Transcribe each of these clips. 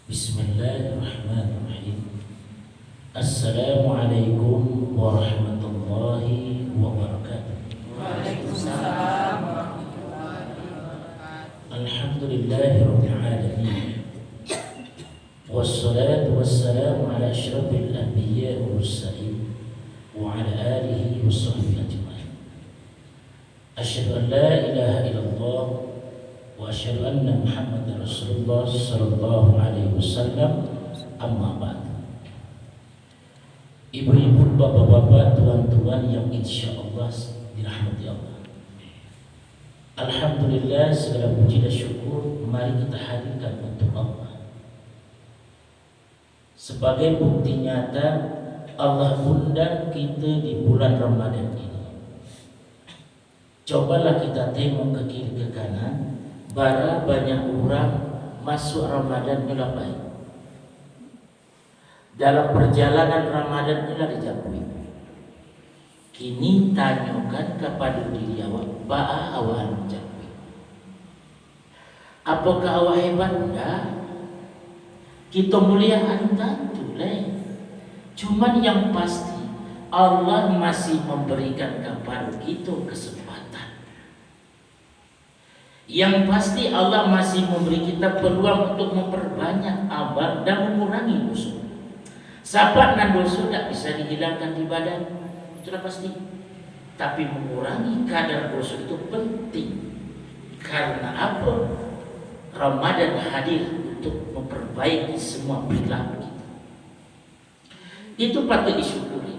Bismillahirrahmanirrahim. Assalamualaikum warahmatullahi wabarakatuh. Waalaikumsalam warahmatullahi wabarakatuh. Alhamdulillahirabbil alamin. Wassalatu wassalamu ala asyrafil anbiya'i wal mursalin wa ala alihi washabbihi ajma'in. Asyhadu an la ilaha illallah wa asyhadu anna Muhammadar Rasulullah sallallahu alaihi wasallam. Amma ba'd. Ibu-ibu, bapak-bapak, tuan-tuan yang insyaallah dirahmati Allah. Alhamdulillah, segala puji dan syukur mari kita hadirkan untuk Allah. Sebagai bukti nyata Allah undang kita di bulan Ramadan ini. Cobalah kita tengok ke kiri ke kanan, bara banyak orang masuk Ramadan mula baik. Dalam perjalanan Ramadan mula dijapui. Kini tanyakan kepada diri awak, ba'a awak menjapui. Apakah awak hebat? Enggak. Kita mulia tentu lah. Cuman yang pasti Allah masih memberikan kepada kita kesempatan. Yang pasti Allah masih memberi kita peluang untuk memperbanyak amal dan mengurangi dosa. Sahabat dan dosa tak bisa dihilangkan di badan, itu sudah pasti. Tapi mengurangi kadar dosa itu penting. Karena apa? Ramadan hadir untuk memperbaiki semua perilaku kita. Itu patut disyukuri.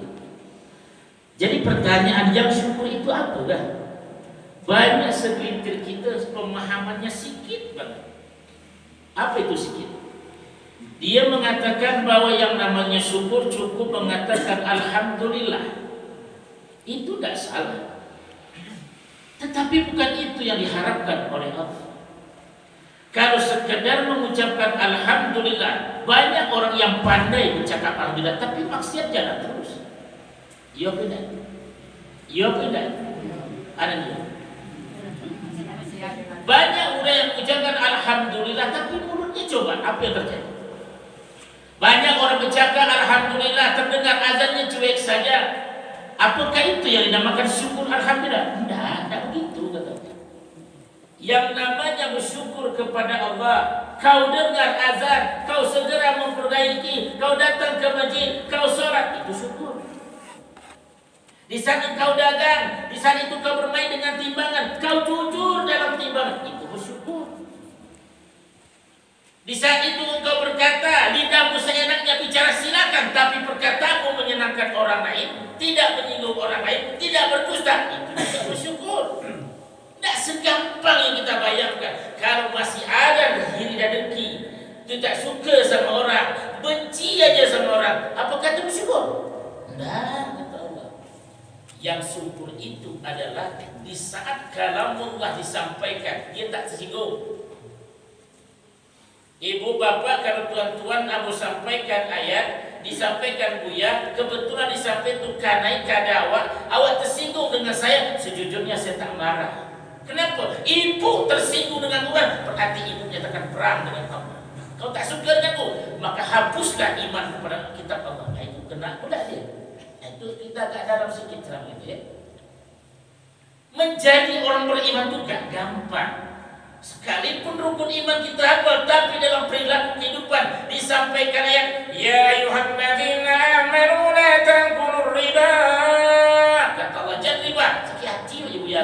Jadi pertanyaan yang syukur itu apa kan? Banyak segelintir kita pemahamannya sikit banget. Apa itu sikit? Dia mengatakan bahwa yang namanya syukur cukup mengatakan Alhamdulillah. Itu tidak salah. Tetapi bukan itu yang diharapkan oleh Allah. Kalau sekedar mengucapkan Alhamdulillah, banyak orang yang pandai bercakap Alhamdulillah, tapi maksiat jalan terus. Ya benar. Ya benar. Ada dia. Banyak orang yang mengucapkan Alhamdulillah, tapi mulutnya coba apa yang terjadi? Banyak orang bercakap Alhamdulillah, terdengar azannya cuek saja. Apakah itu yang dinamakan syukur Alhamdulillah? Tidak begitu kata. Yang namanya bersyukur kepada Allah, kau dengar azan, kau segera memperbaiki, kau datang ke masjid, kau sholat, itu syukur. Di saat kau dagang, di saat itu kau bermain dengan timbangan, kau jujur dalam timbangan, itu bersyukur. Di saat itu engkau berkata, lidahmu seenaknya bicara silakan, tapi perkataanmu menyenangkan orang lain, tidak menyinggung orang lain, tidak berdusta, itu juga bersyukur. Tidak segampang yang kita bayangkan. Kalau masih ada iri dan dengki, tidak suka sama orang, benci aja sama orang, apakah itu bersyukur? Tidak. Yang syukur itu adalah di saat kalamullah disampaikan, dia tak tersinggung. Ibu bapak, kalau tuan-tuan Abu sampaikan ayat, disampaikan Buya, kebetulan disampaikan itu kanai kada awak tersinggung dengan saya, sejujurnya saya tak marah. Kenapa? Ibu tersinggung dengan orang, berarti ibu menyatakan perang dengan Allah. Kau tak suka denganku, maka hapuslah iman kepada kitab Allah. Nah, itu kena pula dia. Itu kita agak dalam sedikit ceramah itu ya. Menjadi orang beriman itu gak gampang. Sekalipun rukun iman kita hafal, tapi dalam perilaku kehidupan disampaikan ayat, ya ayyuhalladzina amanu la ta'kulur riba. Kata Allah, jangan riba. Sakit hati aja Buya.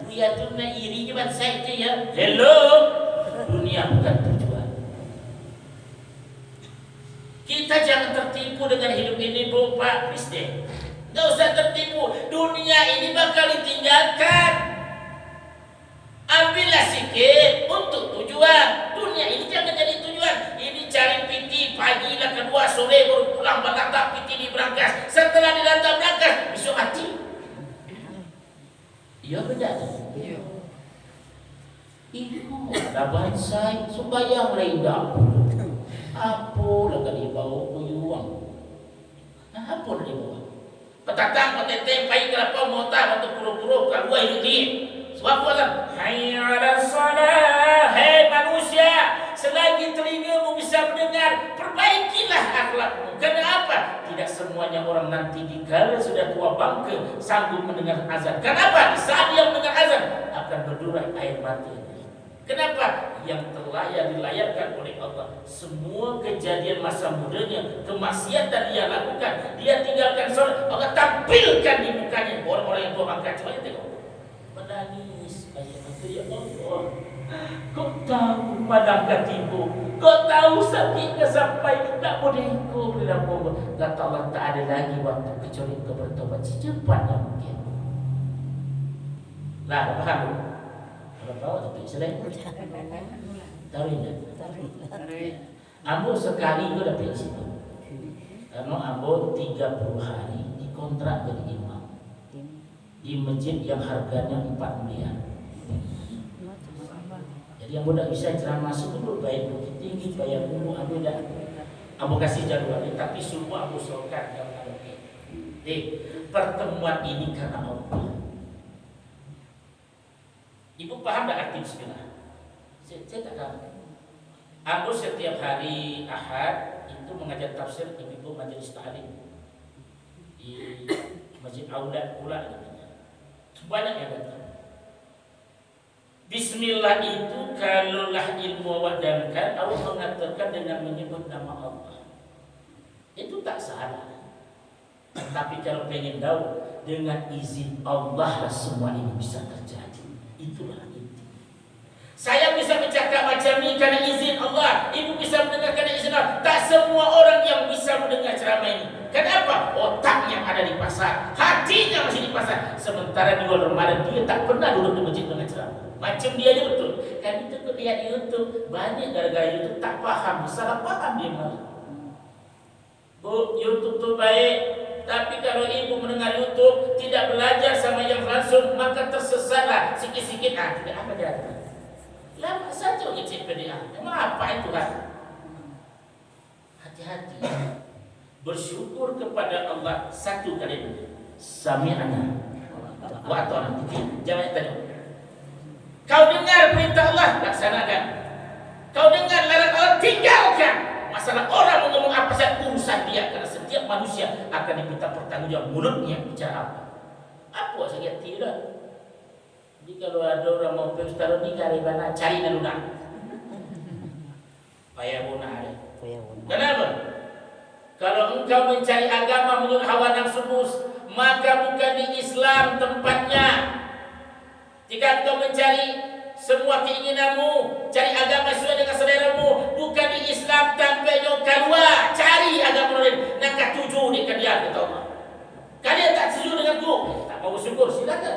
Buya tu nak iri je saya itu ya. Hello. Dunia bukan tujuan. Kita jangan tertipu dengan hidup ini, Bu, Pak, please deh. Tidak usah tertipu. Dunia ini bakal ditinggalkan. Ambillah sikit untuk tujuan. Dunia ini jangan jadi tujuan. Ini cari piti, pagi lah kedua, sore baru pulang, berlantak piti di berangkas. Setelah dilantak berangkas, besok mati. Iya benar. Iya. Itu ada bangsa, sembahyang rendah. Apa lah kali bawa uang? Apa dah dia bawa? Petatang, peteteng, pai kelapa, mota, batu puru-puru, keluar hidup ni. Sebab apa kan? Hayya ala salah. Hei manusia, selagi telingamu bisa mendengar, semuanya orang nanti dikala sudah tua bangka sanggup mendengar azan. Kenapa? Di saat dia mendengar azan akan berderai air mata. Kenapa? Yang telah dilayarkan oleh Allah semua kejadian masa mudanya, kemaksiatan dia lakukan, dia tinggalkan sholat, Allah tampilkan di mukanya. Orang-orang yang tua bangka coba tengok, menangis kayak gitu. Ya Allah, kau tahu padang katimu, kau tahu sakitnya sampai tak boleh kau dalam kubur. Kata Allah, tak ada lagi waktu kecuali kau bertobat secepatnya mungkin. Lah, paham? Kalau tahu tapi selesai. Tahu tidak? Ambo sekali kau dapat situ. Karena ambo 30 hari dikontrak jadi imam di masjid yang harganya 4 miliar. Jadi ambo tidak bisa ceramah masuk dulu, bayar bukit tinggi, bayar umum, ambo tidak. Ambo kasih jadwal, tapi semua ambo sokan yang oke. Pertemuan ini karena Allah. Ibu paham tak arti bismillah? Saya tak tahu. Aku setiap hari Ahad itu mengajar tafsir ibu majelis ta'lim di Masjid Aulad pula namanya. Banyak yang datang. Bismillah itu kalaulah ilmu wadankan, Allah mengatakan dengan menyebut nama Allah. Itu tak salah. Tapi kalau pengen tahu, dengan izin Allah lah semua ini bisa terjadi. Itulah inti. Saya bisa bercakap macam ini karena izin Allah. Ibu bisa mendengar karena izin Allah. Tak semua orang yang bisa mendengar ceramah ini. Kenapa? Otaknya ada di pasar, hatinya masih di pasar. Sementara di bulan Ramadan dia tak pernah duduk di masjid dengan ceramah. Macam dia aja betul. Kan itu lihat di YouTube banyak gara-gara YouTube tak paham, salah paham dia malah. Bu, YouTube tu baik. Tapi kalau ibu mendengar YouTube tidak belajar sama yang langsung, maka tersesatlah sikit-sikit. Tidak apa jadi. Lama saja ngecek PDA. Emang apa itu kan? Hati-hati. Bersyukur kepada Allah satu kali dulu. Sami'ana wa ata'na. Jangan tadi. Kau dengar perintah Allah, laksanakan. Kau dengar larangan Allah, tinggalkan. Masalah orang ngomong apa saja urusan dia, karena setiap manusia akan diminta pertanggungjawab mulutnya bicara apa. Apa saja tidak. Jadi kalau ada orang mau ustaz ni cari mana cari naluna. Payah guna ada. Kenapa? Kalau engkau mencari agama menurut hawa nafsumu, maka bukan di Islam tempatnya. Jika engkau mencari semua keinginanmu, cari agama sesuai dengan seleramu, bukan di Islam tampaknya keluar, cari agama lain. Nak katuju di kalian kata Allah. Kalian tak setuju denganku, tak mau bersyukur silakan.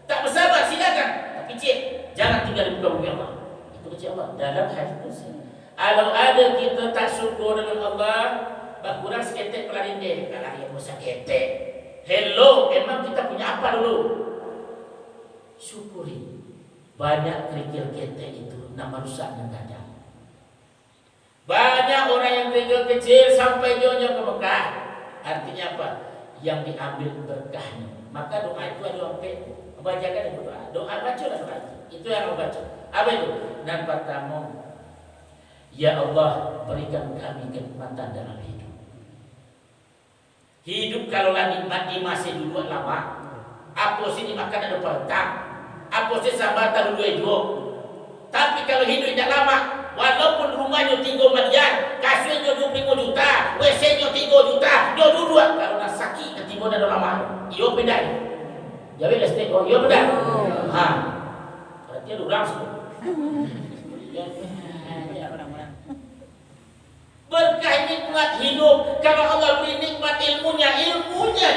Tak bersabar silakan. Tapi cik, jangan tinggal di muka bumi Allah. Itu kecil Allah dalam hadis kursi. Kalau ada kita tak syukur dengan Allah, kurang seketek pelarin dia. Kalau yang mau seketek, hello, emang kita punya apa dulu? Syukuri. Banyak kerikil ketek itu nak merusak kadang. Banyak orang yang kerikil kecil sampai nyonya ke Mekah. Artinya apa? Yang diambil berkahnya. Maka doa itu ada orang bacakan doa. Doa baca lah doa itu yang mau baca. Apa itu? Dan pertama, ya Allah berikan kami kenikmatan dalam hidup. Hidup kalaulah nikmati masih dulu lama. Apa sini makan ada pertang. Apa sih sambatan dulu itu. Tapi kalau hidup tidak lama, walaupun rumahnya 3 miliar, kasirnya 25 juta, WC-nya 3 juta, dia dua. Kalau nak sakit ketimbang dah lama, iyo beda. Jadi lestek, oh iyo beda. Berarti ada orang semua. Berkah nikmat hidup. Kalau Allah beri nikmat ilmunya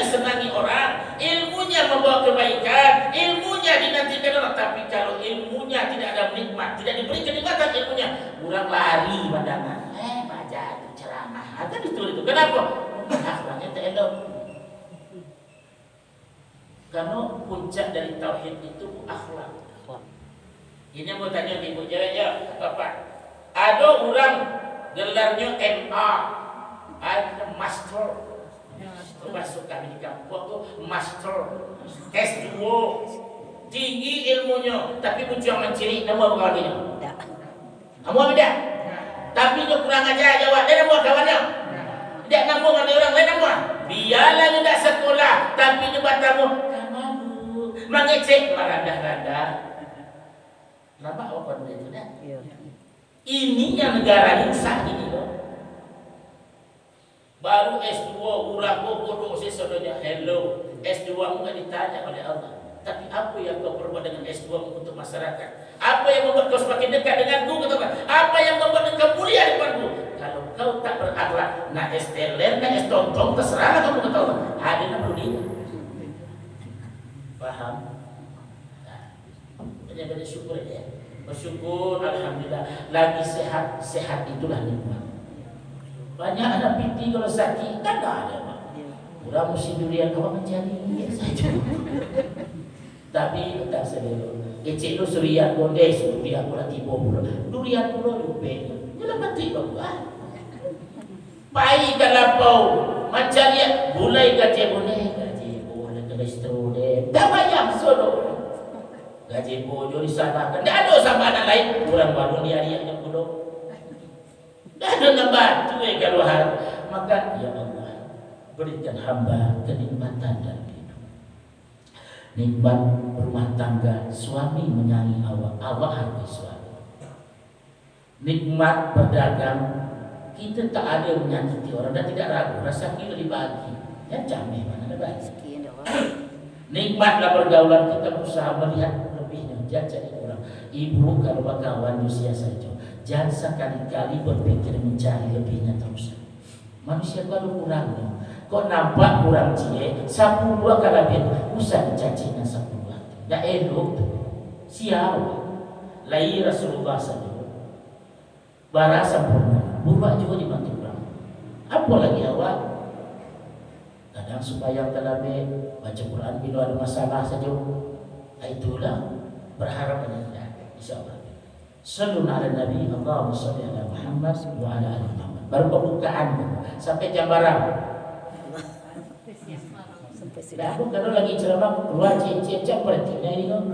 disenangi orang, ilmunya membawa kebaikan, ilmunya dinantikan orang. Tapi kalau ilmunya tidak ada nikmat, tidak diberi kenikmatan ilmunya, orang lari pandangan. Baca ceramah, ada itu. Kenapa? Akhlaknya tak elok. Karena puncak dari tauhid itu akhlak. Ini mau tanya ibu jawab apa? Ada orang gelarnya MA, ada master. Masuk kami di kampung tuh master, S2, tinggi ilmunya, tapi muncul menciri nama kawannya. Kamu beda. Tapi dia kurang ajar jawab. Dia nama kawannya. Dia nama dengan orang lain nama. biarlah tidak sekolah, tapi nyoba tamu kamu mengecek merada-rada. Kenapa awak itu dah? Ini yang negara insaf ini loh. Baru S2 urang bodoh sesuatunya hello. S2 mu kan ditanya oleh Allah. Tapi apa yang kau perbuat dengan S2 mu untuk masyarakat? Apa yang membuat kau semakin dekat denganku? Apa yang membuat kau mulia di depanku? Kalau kau tak berakhlak, nak es teler, nak es tontong, terserah kamu ketahuan. Ada yang perlu dia. Paham? Nah, banyak syukur ya. Bersyukur, alhamdulillah. Lagi sehat, sehat itulah nikmat. Banyak anak piti kalau sakit, tak ada. Orang mesti durian kau mencari saja. Tapi tak sedih. Kecil lu surian gondes, durian pula tiba pula. Durian pula lupa. Jangan mati kau. Pai kalapau macam dia bulai gaji boleh kolesterol deh. Tak bayar solo. Gaji bojo di sana kan. Tak ada sama anak lain. Orang baru dia yang bodoh. Tak ada nampak tu kalau hal. Maka ya Allah berikan hamba kenikmatan dalam hidup. Nikmat rumah tangga, suami menyayangi awak, awak hargai suami. Nikmat berdagang, kita tak ada menyakiti orang dan tidak ragu, rasa kita dibagi. Ya jameh mana ada bagi. Nikmatlah pergaulan, kita berusaha melihat lebihnya, jangan jadi orang. Ibu kalau berkawan usia saja, jangan sekali-kali berpikir mencari lebihnya terus. Manusia kalau kurang, kok nampak kurang cie, 10 kali usah dicacinya 10. Dah elok siapa? Lahir Rasulullah SAW bara sempurna, buat juga dibantu orang. Apa lagi awak? Kadang supaya terlebih baca Quran bila ada masalah saja. Itulah berharap pada insyaAllah. Sallu ala Nabi, Allahumma salli ala Muhammad wa ala ali Muhammad. Baru pembukaan sampai jam berapa? Dah kalau lagi ceramah keluar cie-cie berarti ini kan.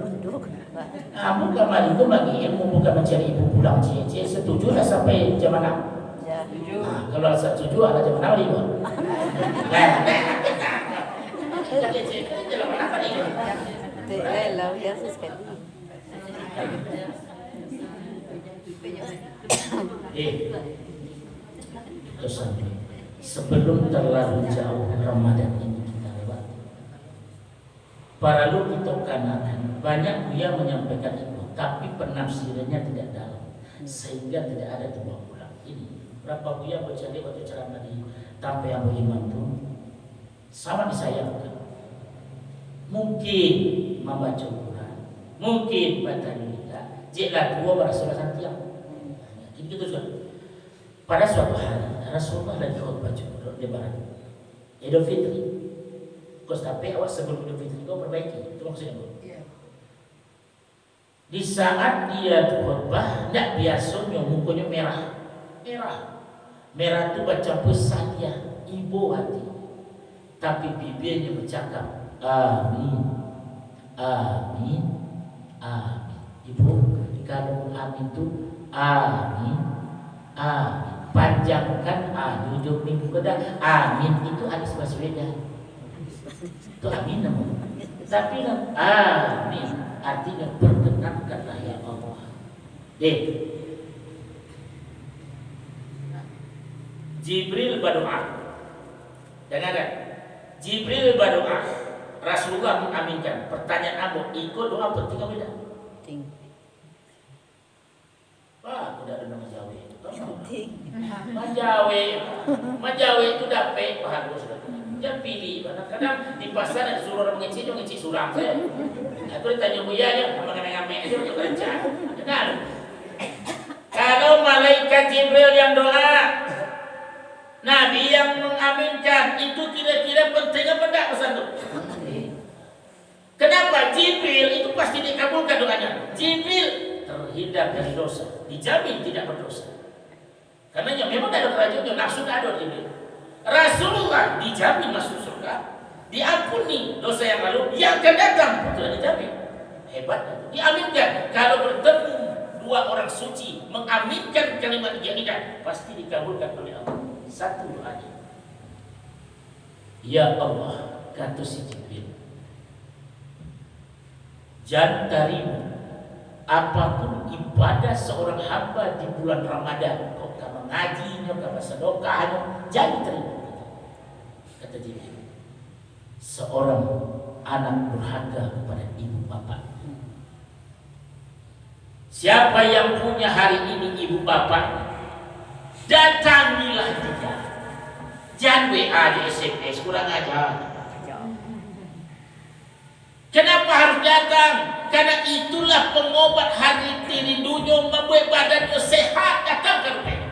Bukan mari itu lagi ilmu bukan mencari ibu pulang cie-cie. Setuju dah sampai jam mana? Setuju. Kalau setuju ada jam mana lagi? Jam mana lagi? Lah biasa sekali. Itu sampai sebelum terlalu jauh Ramadan ini kita lewati. Para lu kita kanan banyak yang menyampaikan itu, tapi penafsirannya tidak dalam, sehingga tidak ada tubuh pulang. Ini berapa buya bercanda waktu ceramah di tanpa yang beriman itu sama disayangkan. Mungkin membaca Quran, mungkin baca juga, jika dua berasal tiang. Ini gitu juga. Pada suatu hari Rasulullah lagi khutbah lebaran Idul Fitri. Kau sampai awak sebelum Idul Fitri kau perbaiki. Itu maksudnya kau. Di saat dia khutbah, tidak biasanya mukanya merah. Merah itu baca pesan dia, ibu hati. Tapi bibirnya bercakap, amin, amin, amin. Ibu, kalau amin itu amin, amin. Panjangkan jujur minggu kedua. Amin itu hadis Baswedan. Itu amin namanya. Tapi amin artinya berkenankanlah ya Allah. Jibril berdoa. Dengarkan. Jibril berdoa. Rasulullah mengaminkan. Pertanyaan Abu, ikut doa penting apa tidak? Penting. Wah, udah ada nama Jawa. Penting. Majawe itu dapat bagus. Jangan pilih. Kadang-kadang di pasar ada suruh orang mengecik surang saya. Aku ditanya buyanya, mengenai-ngenai aja untuk kerja. Kenal? Kalau malaikat Jibril yang doa, Nabi yang mengaminkan, itu kira-kira penting apa enggak pesan itu? Kenapa? Jibril itu pasti dikabulkan doanya. Jibril terhindar dari dosa, dijamin tidak berdosa. Karena memang tidak ada kerajaan, nafsu tidak ada Jibril. Rasulullah dijamin masuk surga, diampuni dosa yang lalu, yang akan datang pun sudah dijamin. Hebat, diaminkan. Kalau bertemu dua orang suci mengaminkan kalimat jaminan, pasti dikabulkan oleh Allah. Satu doanya. Ya Allah, kata si Jibril, jangan terima apapun ibadah seorang hamba di bulan Ramadan. Kau tak mengajinya, kau sedekahnya, jangan terima. Kata Jibril, seorang anak durhaka kepada ibu bapak. Siapa yang punya hari ini ibu bapak, datangilah dia. Jangan WA di SMS, kurang ajar. Kenapa harus datang? Karena itulah pengobat hari rindunya, membuat badannya sehat. Datangkan mereka.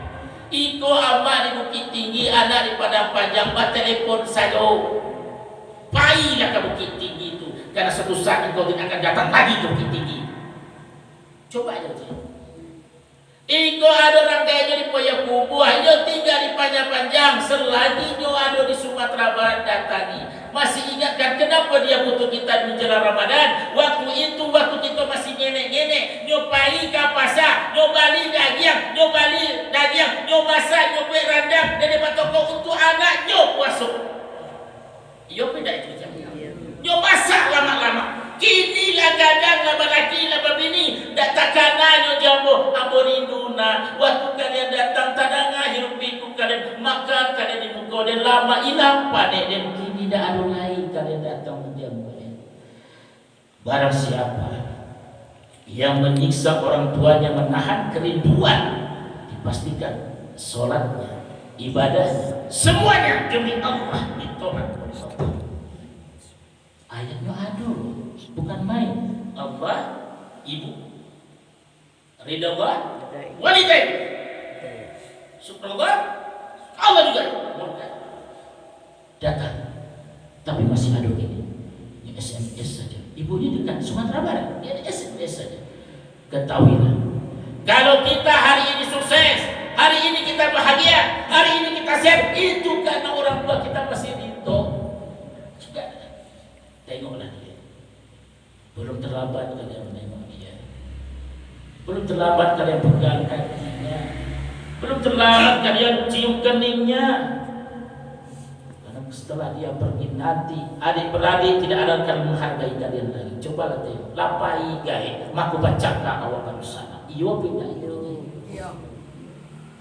Iko amat di Bukit Tinggi, anak di Padang Panjang, telepon saja. Pailah ke Bukit Tinggi itu, karena suatu saat engkau tidak akan datang lagi ke Bukit Tinggi. Coba aja. Iko ada orang kayaknya di Payakumbuh, hanya tinggal di Panjang-Panjang, selagi nyo ada di Sumatera Barat datangi. Masih ingatkan kenapa dia butuh kita menjelang Ramadan? Waktu itu, waktu kita masih nenek-nenek, nyo pai ke pasar, nyo bali daging, nyo masak, nyo buat rendang, dan dapat toko untuk anak nyo puasa. Iyo beda itu jam. Nyo masak lama-lama. Kini lah gadang lama laki lama bini dak takananyo jambo amborinduna waktu kalian datang tadanga hirup pikuk kalian makan kalian di muka dan lama hilang pada dan kini dak ada lain kalian datang menjambo. Barang siapa yang menyiksa orang tuanya menahan kerinduan, dipastikan sholatnya, ibadahnya, semuanya demi Allah ditolak oleh Allah. Ayatnya aduh, bukan main. Allah, ibu, ridha Allah, walidain, subhanallah, Allah juga murka. Datang, tapi masih ada ini SMS saja. Ibunya dekat Sumatera Barat, dia SMS saja. Ketahuilah, kalau kita hari ini sukses, hari ini kita bahagia, hari ini kita sehat, itu karena orang tua kita masih ridho. Tengoklah dia. Belum terlambat kalian menengok dia. Belum terlambat kalian pegang kakinya. Belum terlambat kalian cium keningnya. Karena setelah dia pergi nanti adik-beradik tidak ada akan menghargai kalian lagi. Cobalah tengok. Lapai gahe, maku baca awak baru sana. Iyo pindah itu.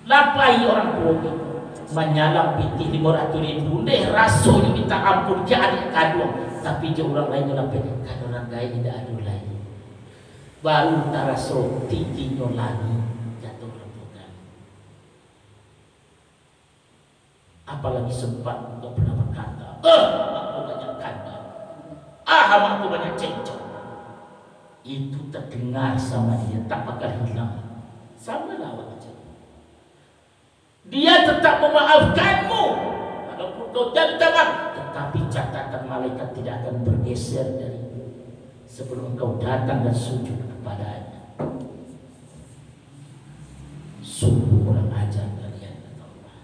Lapai orang tua itu. Menyalam pitih 500.000 deh rasanya minta ampun ke adik kandung. Tapi je orang lain dalam kan orang lain tidak ada lagi. Baru taraso tingginya lagi jatuh rembukan. Apalagi sempat untuk pernah berkata, aku banyak kanda, aku banyak cencok. Itu terdengar sama dia, tak bakal hilang. Sama lawan aja. Dia tetap memaafkanmu. Walaupun kau tidak minta maaf, tetapi catatan malaikat tidak akan bergeser dari sebelum engkau datang dan sujud kepadanya. Sungguh kurang ajar kalian, kata Allah.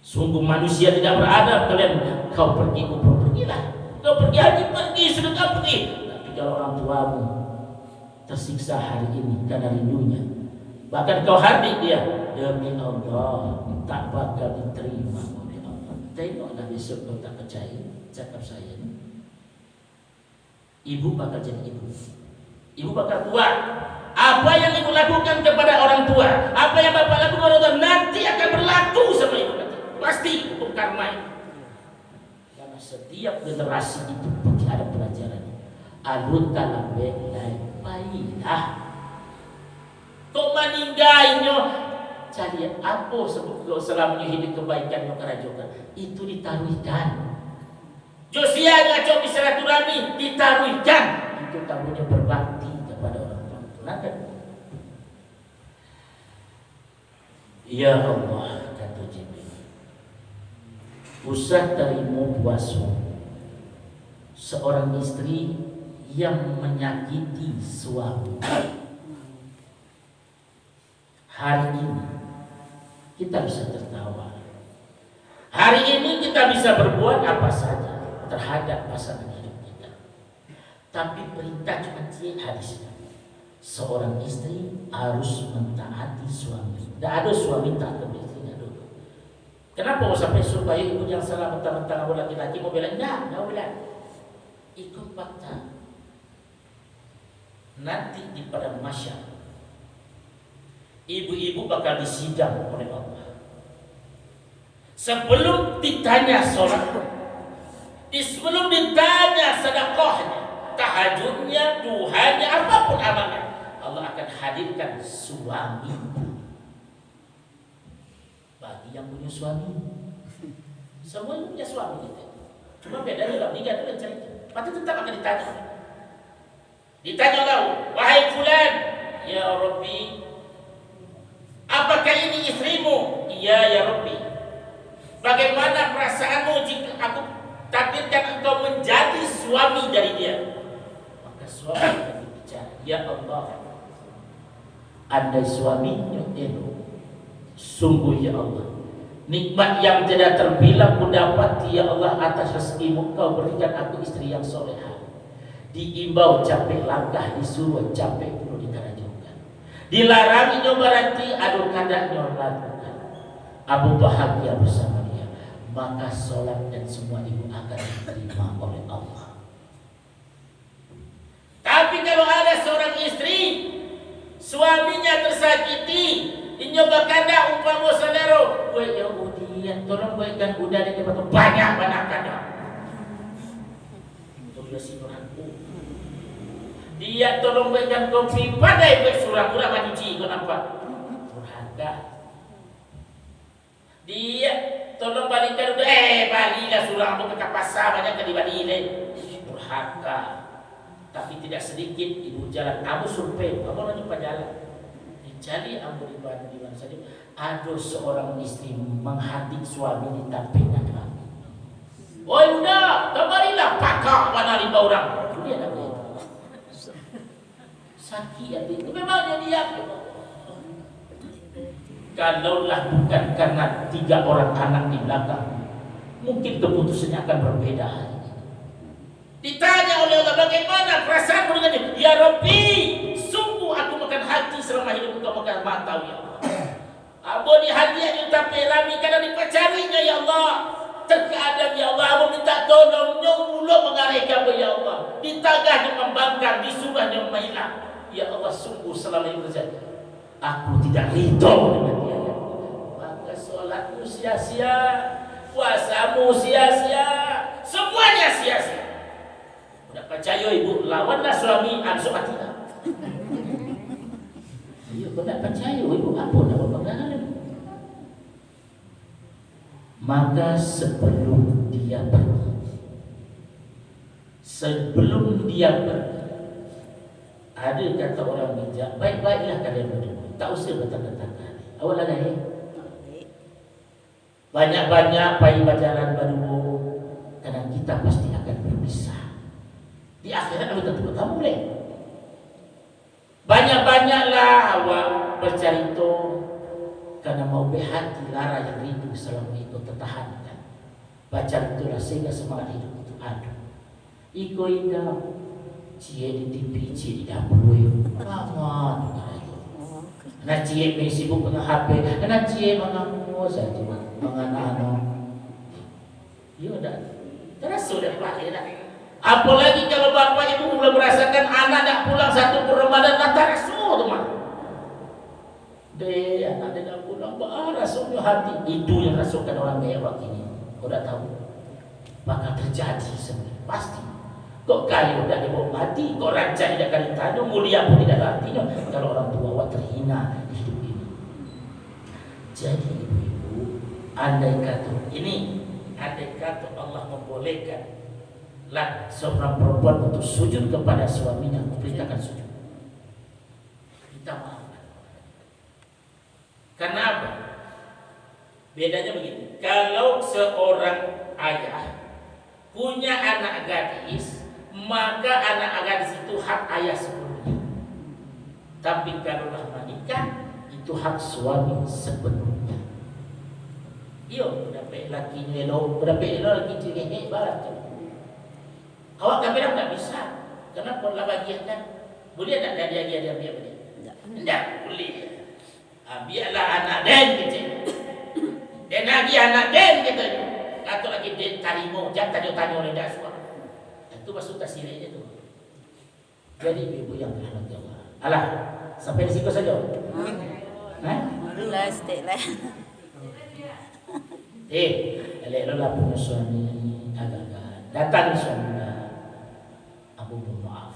Sungguh manusia tidak beradab kalian. Kau pergi umroh, pergilah. Kau pergi haji, pergi, sedekah, pergi. Tapi kalau orang tuamu tersiksa hari ini karena rindunya, bahkan kau hardik dia, demi Allah tak bakal diterima oleh Allah. Tengoklah besok kau tak percaya cakap saya ini. Ibu bakal jadi ibu. Ibu bakal tua. Apa yang ibu lakukan kepada orang tua, apa yang bapak lakukan kepada orang tua, nanti akan berlaku sama ibu nanti. Pasti hukum karma itu. Karena setiap generasi itu pasti ada pelajaran. Alun dalam belai baiklah. Kau meninggalnya cari apa sebut selama hidup kebaikan yang kerajokan itu ditaruhkan. Josia ngaco silaturahmi ditaruhkan. Itu tamunya berbakti kepada orang tua. Kenapa? Ya Allah, kata Jibril, usah terima puasa seorang istri yang menyakiti suami. Hari ini kita bisa tertawa. Hari ini kita bisa berbuat apa saja terhadap pasangan hidup kita. Tapi perintah cuma hadisnya. Seorang istri harus mentaati suami. Tidak ada suami tak ke istrinya dulu. Kenapa sampai supaya ibu jangan salah mentang-mentang aku laki-laki mau bela? Enggak bela. Ikut fakta. Nanti di padang mahsyar ibu-ibu bakal disidang oleh Allah. Sebelum ditanya sholat, sebelum ditanya sedekahnya, tahajudnya, duhanya, apapun amalnya, Allah akan hadirkan suami bagi yang punya suami. Semua punya suami gitu. Cuma bedanya dalam nikah itu kan cerita. Pasti tetap akan ditanya. Ditanya kau, wahai fulan, ya Rabbi, apakah ini istrimu? Iya ya Rabbi. Bagaimana perasaanmu jika aku takdirkan engkau menjadi suami dari dia? Maka suami akan berbicara, ya Allah, andai suaminya itu sungguh ya Allah, nikmat yang tidak terbilang ku dapati ya Allah atas rezekimu kau berikan aku istri yang soleha. Diimbau capek langkah, disuruh capek perlu dikarajukan. Dilarangi berarti aduh kadangnya lakukan. Abu bahagia bersama dia. Maka sholat dan semua ibu akan diterima oleh Allah. Tapi kalau ada seorang istri suaminya tersakiti, inyoba kada umpama saudara, woi Yahudian, tolong baikkan budak dia dapat banyak kada. Untuk dia sinurangku. Dia tolong baikkan kopi padai baik surang murah majuci kau nampak. Durhaka. Dia tolong balikan udah balilah surang aku ke pasar banyak ke di balile. Durhaka. Tapi tidak sedikit ibu jalan kamu survei, kamu nak jumpa jalan. Jadi ambo di mana saja. Ada seorang istri menghadik suami di tampingnya kami. Oi udah, kembalilah pakak mana lima orang. Dia dah boleh. Sakit itu memangnya dia. Kalaulah bukan karena 3 orang anak di belakang, mungkin keputusannya akan berbeda. Ditanya oleh Allah, bagaimana perasaanmu dengan dia? Ya Rabbi, sungguh aku makan hati selama hidup engkau makan mata ya Allah. Abo di hadiahnya tapi rami karena dipacarinya ya Allah. Terkadang ya Allah, aku minta tolongnya mula mengarahkan ya Allah. Ditagahnya membangkang, disuruhnya menghilang. Ya Allah, sungguh selama ini terjadi. Aku tidak ridho dengan dia. Ya. Maka sholatmu sia-sia, puasamu sia-sia, semuanya sia-sia. Udah percaya ibu, lawanlah suami ansu matilah. Iya, kau tak percaya ibu, apa nak pegangan? Maka sebelum dia pergi, ada kata orang bijak, baik-baiklah kalian berdua, tak usah bertengkar-tengkar. Awal lagi, banyak-banyak payah berjalan berdua, karena kita pasti akan berpisah. Di akhirat kita tetap boleh. Banyak-banyaklah awak bercerita, karena mau berhati lara yang rindu selama itu tertahankan. Baca itulah sehingga semangat hidup itu ada. Iko indah. Cie di TV, cie di dapur, lama itu. Nah cie sibuk dengan HP, nah cie mengamu saja, menganano. Iya dah, terus sudah pelajari. Apalagi kalau bapak ibu mulai merasakan anak tak pulang satu per Ramadan, tak rasul tu mah. Deh, anak dia tak pulang, rasulnya hati. Itu yang rasulkan orang mewah ini. Kau dah tahu, bakal terjadi sebenarnya pasti. Kok kayu tidak dibawa mati, kok raja tidak kali tadu, mulia pun tidak artinya kalau orang tua awak terhina di hidup ini. Jadi ibu-ibu, andai kata Allah membolehkan lah seorang perempuan untuk sujud kepada suaminya, perintahkan sujud. Kita maafkan. Karena apa? Bedanya begini, kalau seorang ayah punya anak gadis, maka anak gadis itu hak ayah sepenuhnya. Tapi kalau menikah, itu hak suami sepenuhnya. Iyo, berapa laki nelo, berapa laki cengeng barat. Awak kamera tak bisa, kenapa lah bagian? Boleh tak dia biar? Tidak boleh. Biarlah anak dan kecil. Dan lagi anak den gitu. Atau lagi den tarimo, jangan tanya oleh daswa. Itu maksud tasirnya itu. Jadi ibu yang anak jawab. Alah, sampai di situ saja. Lah, stay lah. Elok lah punya suami agak-agak. Datang suaminya. Abu maaf.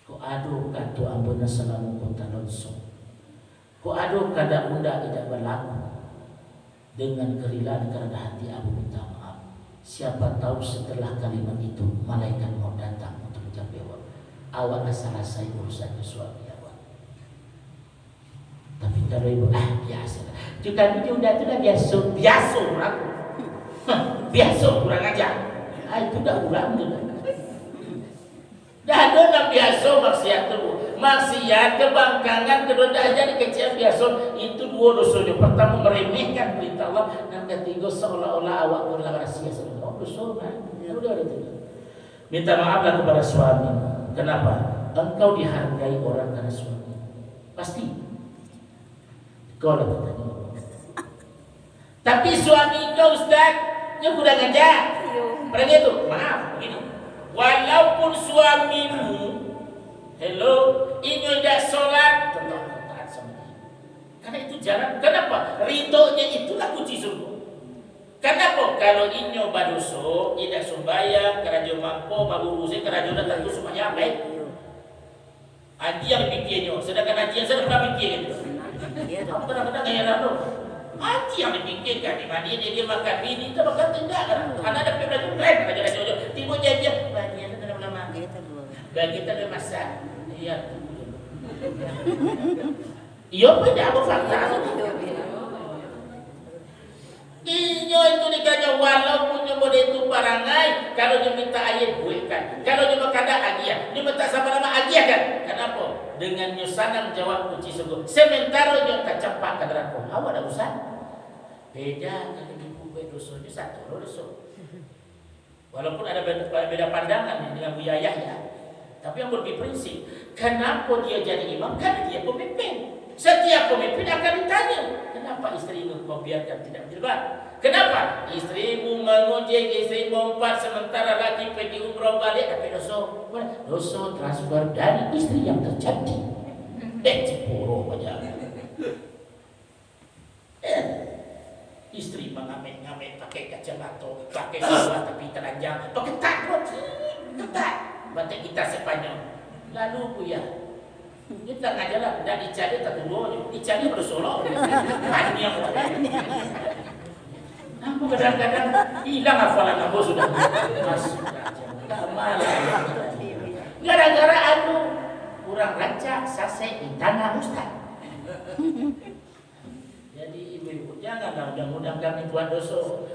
Ko adu katu ambuna salamu kota lonsong. Ko adu kada unda tidak berlaku dengan kerilaan karena hati Abu minta maaf. Siapa tahu setelah kalimat itu malaikat mau datang untuk menjawab. Awak selesai urusan suami awak. Tapi kalau ibu biasa. Juga itu udah biasa orang. Biasa kurang ajar. Itu dah kurang tu. Dah ada nak biasa maksiat tu. Maksiat kebangkangan kedua dah jadi kecil biasa. Itu dua dosa. Pertama meremehkan perintah Allah dan ketiga seolah-olah awak berlaku rahsia sama Allah. Dosa kan? Udah ada tu. Minta maaflah kepada suami. Kenapa? Engkau dihargai orang karena suami. Pasti. Kau dah bertanya. Tapi suami kau Ustaz, dia kurang ajar. Pada dia tu, maaf begini. Walaupun suamimu, ini tidak solat, tetap taat sama dia. Karena itu jalan. Kenapa? Ridhonya itulah kunci surga. Kenapa? Kalau inyo badoso, tidak sembahyang, kerajaan mampu, baburusi, kerajaan datang tu sembahyang, baik. Haji yang dipikirnya, sedangkan haji yang saya pernah pikir gitu. Kadang-kadang heran tu. Haji yang dipikirkan di mana dia makan mini, kita makan tidak kan? Anak ada pembelajaran keren, aja jojo. Tiba jajan, bagian itu dalam lama. Dan kita ada masak. Iya. Iya beda apa fakta? Inyo itu dikanya walaupun nyoba itu parangai, kalau dia minta ayat buihkan, kalau dia kada hadiah, dia minta sama nama hadiah kan? Kenapa? Dengan nyusana menjawab kunci surga. Sementara dia tak cepat ke neraka. Awak ada urusan? Beda kalau ibu dosa satu dosa. Walaupun ada beda pandangan dengan Bu Yayah ya. Tapi yang lebih prinsip, kenapa dia jadi imam? Karena dia pemimpin. Setiap pemimpin akan ditanya, kenapa istrimu kau biarkan tidak berjilbab? Kenapa? Istrimu mengojek, istrimu empat sementara laki pergi umrah balik, tapi dosa transfer dari istri yang terjadi. Cipuro aja. Istri mengamet-ngamet pakai kacamata, pakai seluar tapi telanjang, pakai takut, ketat. Batik kita Sepanyol. Lalu Buya, kita ngajalah, dah dicari tak dulu, dicari bersolok. Ini yang buat. Aku kadang-kadang hilang hafalan aku sudah. Masuk aja. Malah. Gara-gara aku kurang rancak sase di tanah Ustaz. Jadi ibu-ibu janganlah mudah-mudahan kami buat dosa.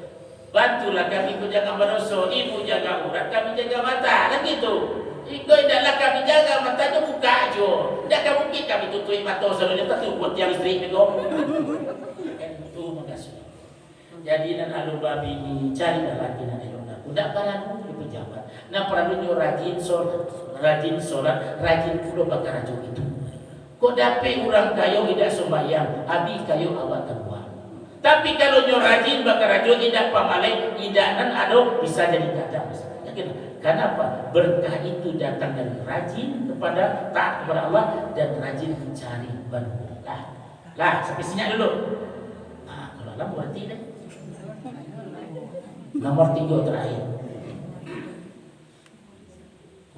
Bantulah kami jaga berdosa, ibu jaga urat, kami jaga mata, kan gitu. Iko idaklah kami jaga matanya buka aja. Tidak kamu mungkin kami tutupi mata selalunya tapi buat yang istri itu. Itu makasih. Jadi dan alu babi ini cari lagi dan elok. Udah para di pejabat. Nah peradunya rajin sholat, rajin pula bakar rajo itu. Kok dapat orang kayo tidak sembahyang, abi kayo awak terbuat. Tapi kalau nyo rajin bakar rajo tidak pamalai, tidak dan ado bisa jadi kadang. Yakin? Kenapa? Berkah itu datang dari rajin kepada taat kepada Allah dan rajin mencari berkah. Lah, sampai sini dulu. Nah, kalau Allah berarti deh. Nomor 3 terakhir.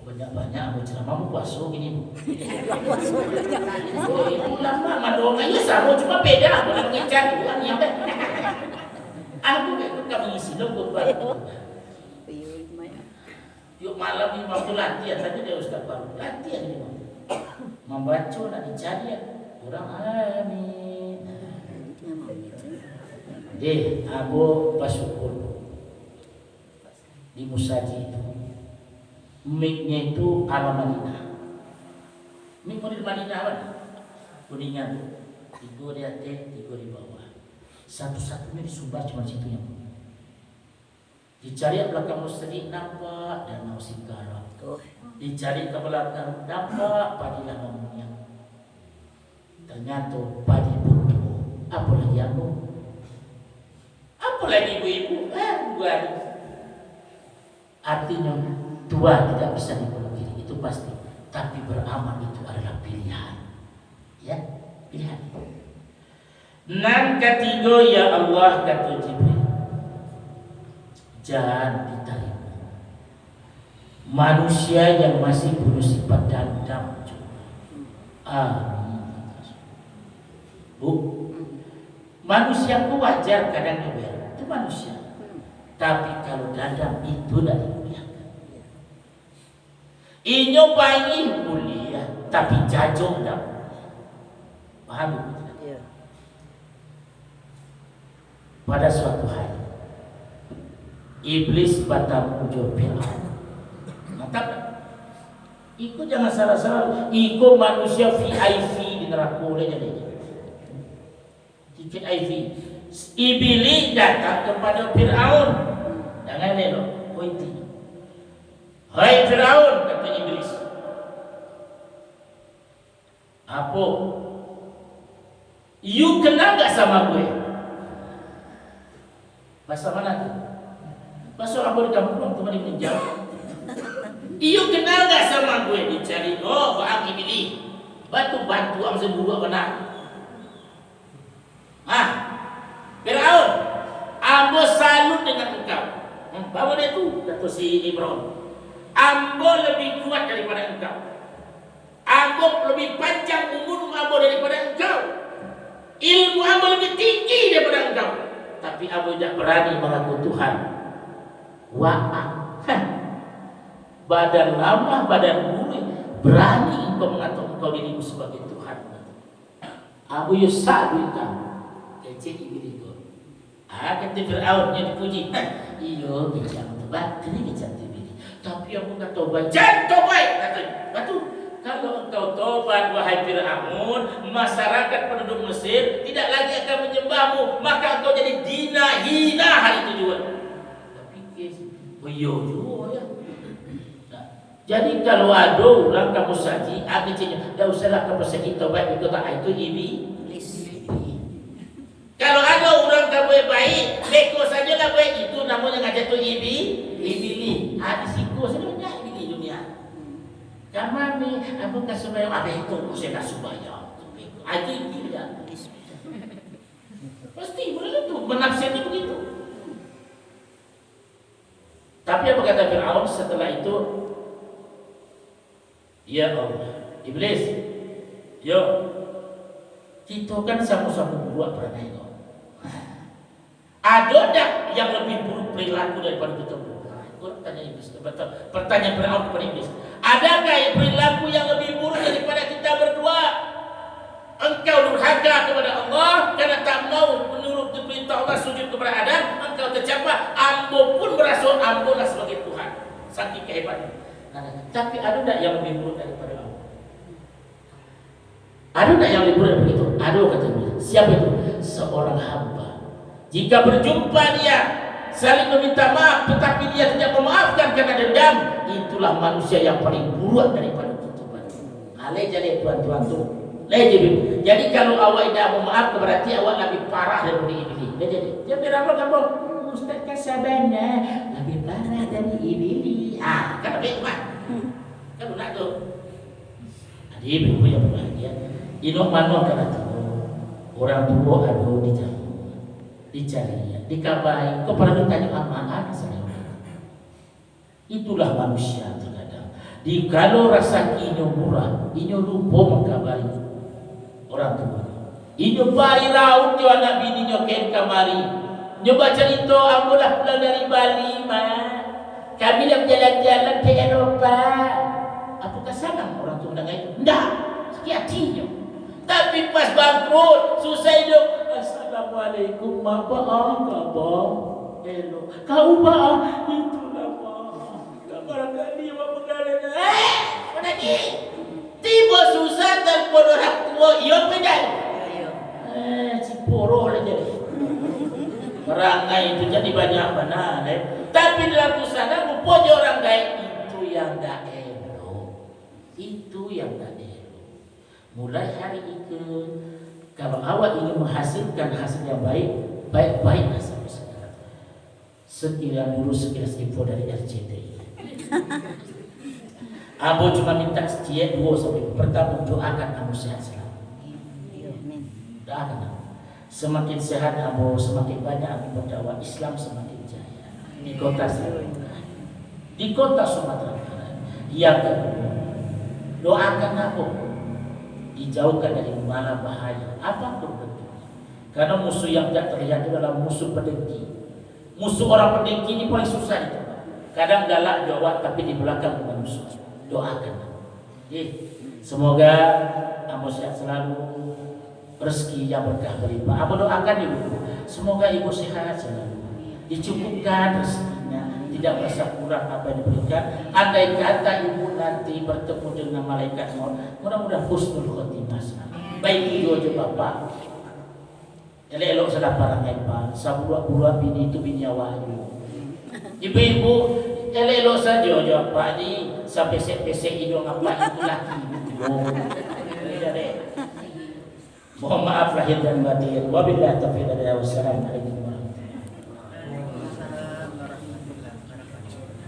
Banyak-banyak aku ceramah puasa gini bu. Itu lama madonga ya sama cuma beda aku nak mengejar Tuhan yang aku ikut kamu isi lo khutbah. Yuk malam ni waktu latihan tadi dia Ustaz baru latihan ni membaca nak dicari orang amin. Deh aku bersyukur di Musaji itu. Mic-nya itu ala Madinah. Mic model Madinah apa? Kuningan. 3 di atas, 3 di bawah. Satu-satunya disumbar cuma situ yang punya. Dicari ke belakang Mustadi nampak dan Nausikara. Dicari ke belakang nampak padi lamanya. Ternyata padi butuh. Apa lagi aku? lagi ibu-ibu, 2 hari. Artinya tua tidak bisa dipungkiri, itu pasti. Tapi beramal itu adalah pilihan. Ya, pilihan. Nan ketiga, ya Allah, kata Jibril, jangan diterima manusia yang masih bersifat dendam. Bu, manusia itu wajar kadang kebel, itu manusia. Tapi kalau dendam itu tidak dimuliakan. Inyo bayi mulia, tapi jajong tidak. Paham? Ya. Pada suatu hari, iblis bertanggung Fir'aun. Mantap tak? Iku jangan salah-salah. Iku manusia VIP di neraka boleh jadi. VIP. Iblis datang kepada Fir'aun. Jangan lelok. Pointi. Hai Fir'aun, kata iblis. Apa? You kenal gak sama gue? Bahasa mana tuh? Bahasa apa di kampung teman di menjawab. You kenal gak sama gue? Dicari, oh Bang Iblis. Bantu am seburu benar. Fir'aun, ambo salut dengan engkau. Bawa dia tu, kata si Ibrahim. Ambo lebih kuat daripada engkau. Ambo lebih panjang umur ambo daripada engkau. Ilmu ambo lebih tinggi daripada engkau. Tapi ambo tidak berani mengaku Tuhan. Badan lama, badan buri, berani engkau mengaku engkau dirimu sebagai Tuhan. Ambo yusadu kamu. Kecil iblis. Kata Fir'aun yang dipuji. Iyo, kejam tobat, ini kejam ini. Tapi aku tak tobat, jangan tobat. Katanya, betul. Kalau engkau tobat, wahai Fir'aun, masyarakat penduduk Mesir tidak lagi akan menyembahmu, maka engkau jadi hina hari itu juga. Tapi iyo juga ya. Nah, jadi kalau ada orang kamu saji, akhirnya, tidak usahlah kamu saji tobat, itu tak itu iblis. Kalau ada orang kamu baik, beko saja lah baik, itu namanya ngajak tu iblis. Di siku sebenarnya iblis dunia. Kamu ni, aku tak sembahyang, itu saya tak sembahyang. Itu iblis dia. Pasti begitu, menafsirnya begitu. Tapi apa kata Fir'aun setelah itu? Ya Allah, iblis, yo, kita kan sama-sama buat pernah itu. Ada tak yang lebih buruk perilaku daripada kita berdua? Aku tanya iblis, pertanyaan Fir'aun kepada iblis. Adakah yang perilaku yang lebih buruk daripada kita berdua? Engkau durhaka kepada Allah karena tak mau menurut perintah Allah sujud kepada Adam. Engkau tercapai, ambo pun merasa ambo lah sebagai Tuhan. Saking kehebatan. Tapi ada tak yang lebih buruk daripada Allah? Ada tak yang lebih buruk daripada itu? Ada katanya. Siapa itu? Seorang hamba. Jika berjumpa dia saling meminta maaf tetapi dia tidak memaafkan karena dendam, itulah manusia yang paling buruk daripada kita. Jadi tuan-tuan tu. Jadi kalau awak tidak memaaf berarti awak lebih parah daripada iblis. Jadi berapa kamu? Ustaz Kasabana lebih parah dari iblis. Kan lebih kuat. Kan nak tu. Jadi ibu yang bahagia. Ino mano kata orang tua ada di jalan. Dicari, dikabai, kepala ditanya amanah saya. Itulah manusia terkadang. Kalau rasa inyo murah, inyo lupa mengkabai orang tua. Inyo bayi raut jo anak bini nyo ken kamari. Nyo baca itu, ambolah pulang dari Bali, ma. Kami dah jalan-jalan ke Eropa. Apakah senang orang tua mendengar itu? Tidak, sakit hatinya. Tapi pas bangkrut, susah hidup. Assalamualaikum, apa kabar? Hello, kau bah itulah mah. Barangkali apa mengalir? Mana ni? Tiba susah telepon orang tua, iya pedal. Ciporo lah jadi. Perangai itu jadi banyak benar. Tapi dalam sana rupanya orang baik itu yang tak elok. Itu yang tak elok. Mulai hari itu, kalau awak ingin menghasilkan hasil yang baik, baik-baik sampai sekarang. Sekilas dulu sekilas info dari RCTI. Abo cuma minta setia 2 sampai pertama doakan Abo sehat selalu. Doakan Abo. Semakin sehat Abo, semakin banyak Abo berdakwah Islam semakin jaya di kota Samarinda, di kota Sumatera Barat. Yang kedua, doakan Abo dijauhkan dari mara bahaya apapun bentuknya. Karena musuh yang tidak terlihat adalah musuh pendengki. Musuh orang pendengki ini paling susah itu. Kadang galak jawab tapi di belakang bukan musuh. Doakan. Semoga Abo sehat selalu, rezeki yang berkah berlimpah. Abo doakan ibu. Semoga ibu sehat selalu, dicukupkan rezekinya, tidak merasa kurang apa yang diberikan. Andai kata ibu nanti bertemu dengan malaikat maut, mudah-mudahan husnul khotimah. Baik itu aja Bapak. Elok sudah parangai Pak, sabua-bua bini itu bini wahyu. Ibu-ibu, elok saja aja Pak ni sampai pesek hidung apa itu laki. Mohon maaf lahir dan batin. Wabillahi taufiq wal hidayah. Wassalamualaikum.